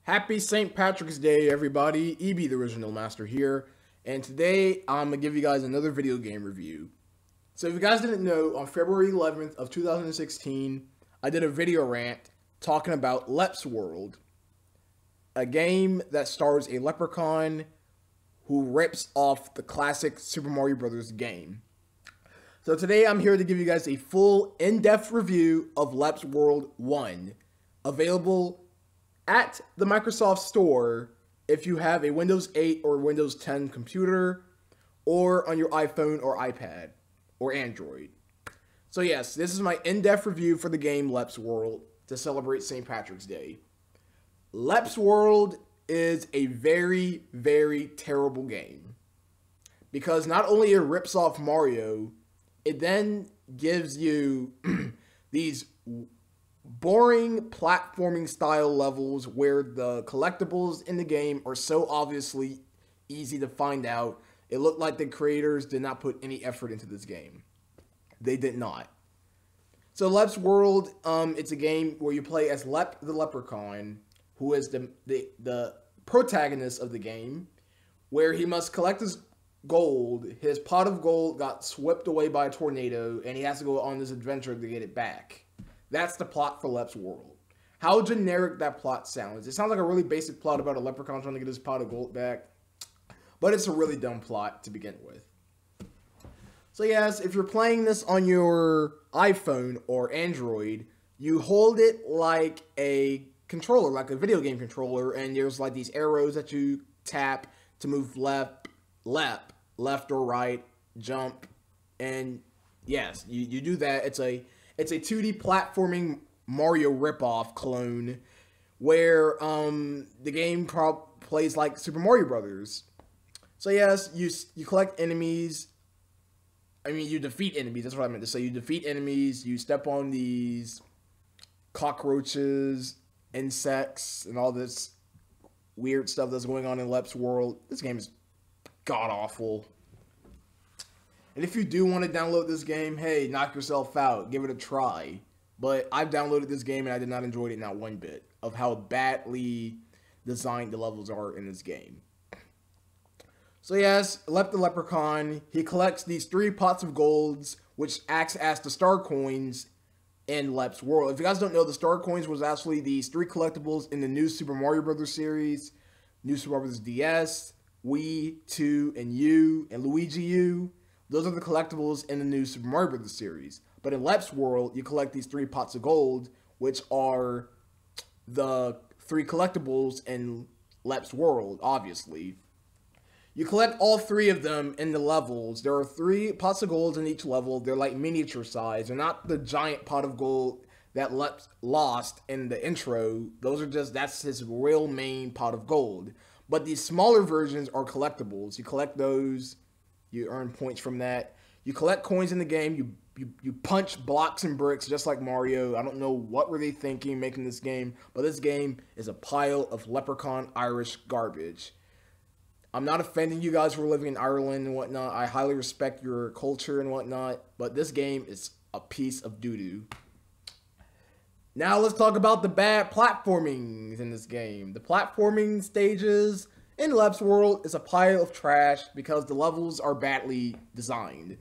Happy St. Patrick's Day, everybody. EB, the original master here. And today, I'm going to give you guys another video game review. So if you guys didn't know, on February 11th of 2016, I did a video rant talking about Lep's World, a game that stars a leprechaun who rips off the classic Super Mario Bros. Game. So today, I'm here to give you guys a full, in-depth review of Lep's World 1, available at the Microsoft Store if you have a Windows 8 or Windows 10 computer, or on your iPhone or iPad or Android. So yes, this is my in-depth review for the game Lep's World to celebrate St. Patrick's Day. Lep's World is a very, very terrible game, because not only it rips off Mario, it then gives you these boring platforming style levels where the collectibles in the game are so obviously easy to find out. It looked like the creators did not put any effort into this game. They did not. So Lep's World, it's a game where you play as Lep the Leprechaun, who is the protagonist of the game, where he must collect his gold. His pot of gold got swept away by a tornado, and he has to go on this adventure to get it back. That's the plot for Lep's World. How generic that plot sounds. It sounds like a really basic plot about a leprechaun trying to get his pot of gold back, but it's a really dumb plot to begin with. So yes, if you're playing this on your iPhone or Android, you hold it like a controller, like a video game controller, and there's like these arrows that you tap to move left or right, jump, and yes, you do that. It's a 2D platforming Mario ripoff clone where the game plays like Super Mario Brothers. So yes, you collect enemies. I mean, you defeat enemies. That's what I meant to say. You defeat enemies. You step on these cockroaches, insects, and all this weird stuff that's going on in Lep's World. This game is god-awful. And if you do want to download this game, hey, knock yourself out. Give it a try. But I've downloaded this game and I did not enjoy it not one bit of how badly designed the levels are in this game. So yes, Lep the Leprechaun, he collects these 3 pots of golds, which acts as the star coins in Lep's World. If you guys don't know, the star coins was actually these 3 collectibles in the new Super Mario Bros. Series, New Super Mario Bros. DS, Wii, 2, and U, and Luigi U. Those are the collectibles in the new Super Mario Bros. Series. But in Lep's World, you collect these 3 pots of gold, which are the 3 collectibles in Lep's World, obviously. You collect all 3 of them in the levels. There are 3 pots of gold in each level. They're like miniature size. They're not the giant pot of gold that Lep lost in the intro. Those are that's his real main pot of gold. But these smaller versions are collectibles. You collect those. You earn points from that. You collect coins in the game. You punch blocks and bricks just like Mario. I don't know what were they thinking making this game, but this game is a pile of leprechaun Irish garbage. I'm not offending you guys who are living in Ireland and whatnot. I highly respect your culture and whatnot, but this game is a piece of doo-doo. Now let's talk about the bad platforming in this game. The platforming stages in Lep's World is a pile of trash because the levels are badly designed.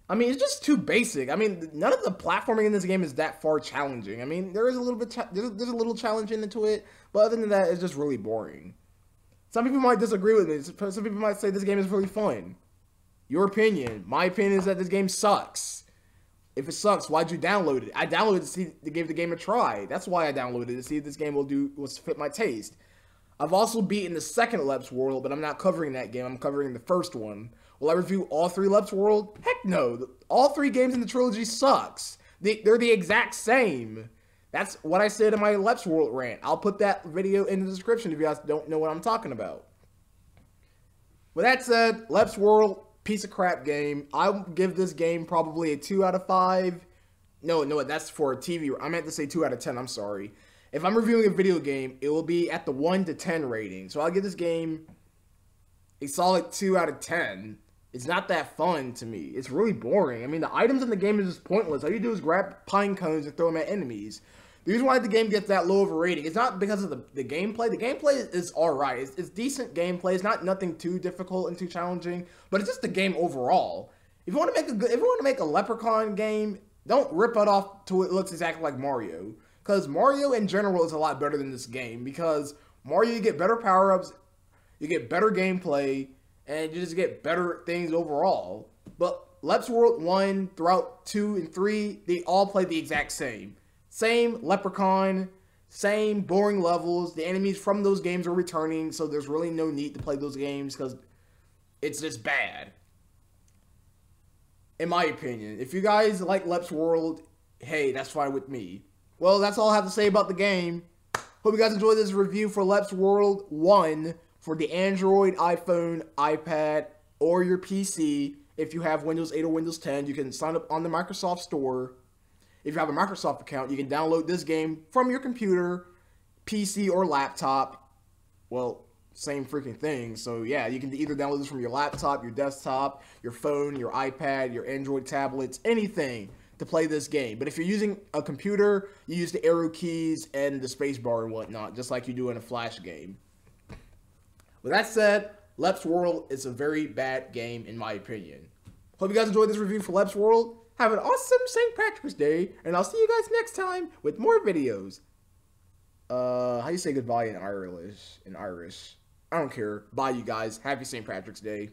I mean, it's just too basic. I mean, none of the platforming in this game is that far challenging. I mean, there is a little bit, there's a little challenge into it, but other than that, it's just really boring. Some people might disagree with me. Some people might say this game is really fun. Your opinion. My opinion is that this game sucks. If it sucks, why'd you download it? I downloaded it to give the game a try. That's why I downloaded it, to see if this game will fit my taste. I've also beaten the second Lep's World, but I'm not covering that game. I'm covering the first one. Will I review all 3 Lep's World? Heck no. All 3 games in the trilogy sucks. They're the exact same. That's what I said in my Lep's World rant. I'll put that video in the description if you guys don't know what I'm talking about. With that said, Lep's World, piece of crap game. I'll give this game probably a 2 out of 5. No, that's for a TV. I meant to say 2 out of 10. I'm sorry. If I'm reviewing a video game, it will be at the 1 to 10 rating. So I'll give this game a solid 2 out of 10. It's not that fun to me. It's really boring. I mean, the items in the game is just pointless. All you do is grab pine cones and throw them at enemies. The reason why the game gets that low of a rating, it's not because of the gameplay. The gameplay is alright. It's decent gameplay. It's not nothing too difficult and too challenging, but it's just the game overall. If you want to make a Leprechaun game, don't rip it off till it looks exactly like Mario. Because Mario in general is a lot better than this game. Because Mario, you get better power-ups, you get better gameplay, and you just get better things overall. But Lep's World 1, throughout 2 and 3, they all play the exact same. Same Leprechaun, same boring levels. The enemies from those games are returning, so there's really no need to play those games because it's just bad. In my opinion. If you guys like Lep's World, hey, that's fine with me. Well, that's all I have to say about the game. Hope you guys enjoyed this review for Lep's World 1 for the Android, iPhone, iPad, or your PC. If you have Windows 8 or Windows 10, you can sign up on the Microsoft Store. If you have a Microsoft account, you can download this game from your computer, PC, or laptop. Well, same freaking thing. So yeah, you can either download this from your laptop, your desktop, your phone, your iPad, your Android tablets, anything to play this game. But if you're using a computer, you use the arrow keys and the space bar and whatnot, just like you do in a Flash game. With that said, Lep's World is a very bad game in my opinion. Hope you guys enjoyed this review for Lep's World. Have an awesome St. Patrick's Day, and I'll see you guys next time with more videos. How do you say goodbye in Irish? I don't care. Bye, you guys. Happy St. Patrick's Day.